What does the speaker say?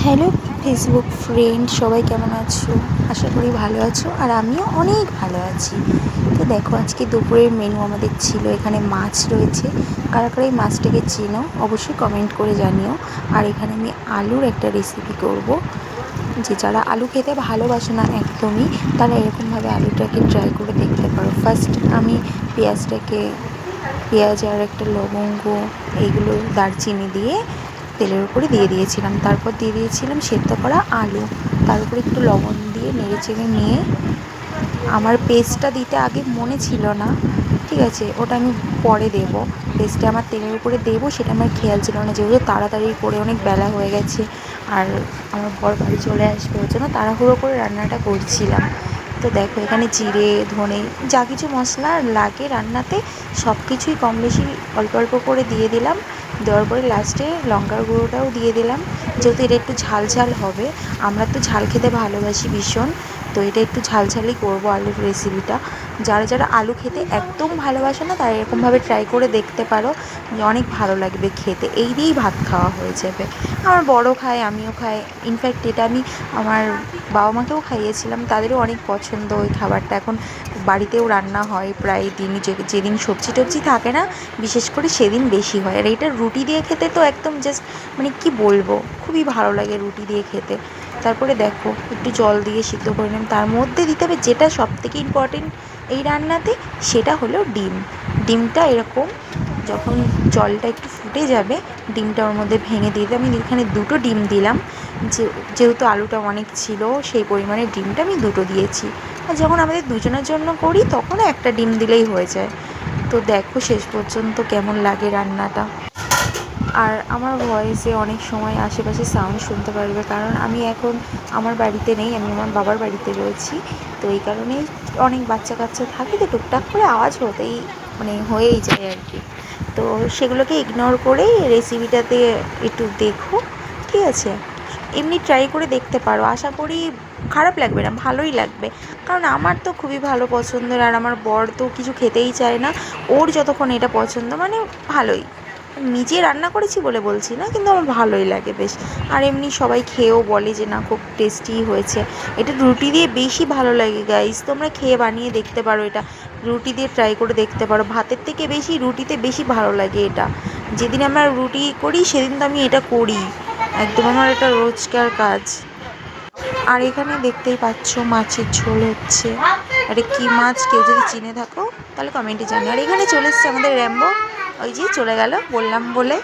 Hello Facebook friend, সবাই কেমন আছো? আশা করি ভালো আছো, আর আমিও অনেক ভালো আছি। তো দেখো, আজকে দুপুরের মেনু আমাদের ছিল এখানে মাছ রয়েছে। কারা কারা এই মাছটাকে চেনো অবশ্যই কমেন্ট করে জানিও। আর এখানে আমি আলুর একটা রেসিপি করব, যে যারা আলু খেতে ভালোবাসে না একদমই, তারা এরকমভাবে আলুটাকে ট্রাই করে দেখতে পারো। ফার্স্ট আমি পেঁয়াজ আর একটা লবঙ্গ, এইগুলো দারচিনি দিয়ে তেলের উপরে দিয়ে দিয়েছিলাম। তারপর দিয়ে দিয়েছিলাম সেদ্ধ করা আলু, তার উপরে একটু লবণ দিয়ে নেড়ে চেড়ে নিয়ে, আমার পেস্টটা দিতে আগে মনে ছিল না, ঠিক আছে, ওটা আমি পরে দেব। পেস্টটা আমার তেলের উপরে দেবো সেটা আমার খেয়াল ছিল না, যেহেতু তাড়াতাড়ি করে অনেক বেলা হয়ে গেছে আর আমার বর বাড়ি চলে আসবে, ওর জন্য তাড়াহুড়ো করে রান্নাটা করছিলাম। তো দেখো, এখানে জিরে ধনে যা কিছু মশলা লাগে রান্নাতে সব কিছুই কম বেশি অল্প অল্প করে দিয়ে দিলাম। দেওয়ার পরে লাস্টে লঙ্কার গুঁড়োটাও দিয়ে দিলাম, যেহেতু এটা একটু ঝাল ঝাল হবে। আমরা তো ঝাল খেতে ভালোবাসি ভীষণ, তো এটা একটু ঝালঝালই করবো আলুর রেসিপিটা। যারা যারা আলু খেতে একদম ভালোবাসে না, তারা এরকমভাবে ট্রাই করে দেখতে পারো, যে অনেক ভালো লাগবে খেতে। এই দিয়েই ভাত খাওয়া হয়ে যাবে। আমার বড় খায়, আমিও খাই। ইনফ্যাক্ট এটা আমি আমার বাবা মাকেও খাইয়েছিলাম, তাদেরও অনেক পছন্দ ওই খাবারটা। এখন বাড়িতেও রান্না হয় প্রায় দিনই, যেদিন সবজি টবজি থাকে না বিশেষ করে সেদিন বেশি হয়। আর এটা রুটি দিয়ে খেতে তো একদম জাস্ট, মানে কি বলবো, খুবই ভালো লাগে রুটি দিয়ে খেতে। তারপরে দেখো, একটু জল দিয়ে সিদ্ধ করে নিলাম। তার মধ্যে দিতে হবে যেটা সবথেকে ইম্পর্টেন্ট এই রান্নাতে, সেটা হলো ডিম। ডিমটা এরকম যখন জলটা একটু ফুটে যাবে, ডিমটা ওর মধ্যে ভেঙে দিয়ে আমি এখানে দুটো ডিম দিলাম। যেহেতু আলুটা অনেক ছিল, সেই পরিমাণে ডিমটা আমি দুটো দিয়েছি। আর যখন আমাদের দুজনের জন্য করি তখন একটা ডিম দিলেই হয়ে যায়। তো দেখো শেষ পর্যন্ত কেমন লাগে রান্নাটা। আর আমার ভয়েসে অনেক সময় আশেপাশে সাউন্ড শুনতে পারবে, কারণ আমি এখন আমার বাড়িতে নেই, আমি আমার বাবার বাড়িতে রয়েছি। তো এই কারণেই অনেক বাচ্চা কাচ্চা থাকে, তো টুকটাক করে আওয়াজ হতেই মানে হয়েই যায় আর কি। তো সেগুলোকে ইগনোর করে রেসিপিটাতে একটু দেখো, ঠিক আছে? এমনি ট্রাই করে দেখতে পারো, আশা করি খারাপ লাগবে না, ভালোই লাগবে। কারণ আমার তো খুবই ভালো পছন্দের, আর আমার বর তো কিছু খেতেই চায় না। ওর যতক্ষণ এটা পছন্দ, মানে ভালোই। নিজে রান্না করেছি বলে বলছি না, কিন্তু আমার ভালোই লাগে বেশ। আর এমনি সবাই খেয়েও বলে যে না, খুব টেস্টি হয়েছে। এটা রুটি দিয়ে বেশি ভালো লাগে গাইস, তোমরা খেয়ে বানিয়ে দেখতে পারো। এটা রুটি দিয়ে ট্রাই করে দেখতে পারো, ভাতের থেকে বেশি রুটিতে বেশি ভালো লাগে এটা। যেদিন আমরা রুটি করি সেদিন তো আমি এটা করি, একদম আমার এটা রোজকার কাজ। আর এখানে দেখতেই পাচ্ছ মাছের ঝোল হচ্ছে। এটা কী মাছ, কেউ যদি চিনে থাকো তাহলে কমেন্টে জানি। আর এখানে চলে এসছে আমাদের র্যাম্বো, ওই যে চলে গেল বললাম বলে।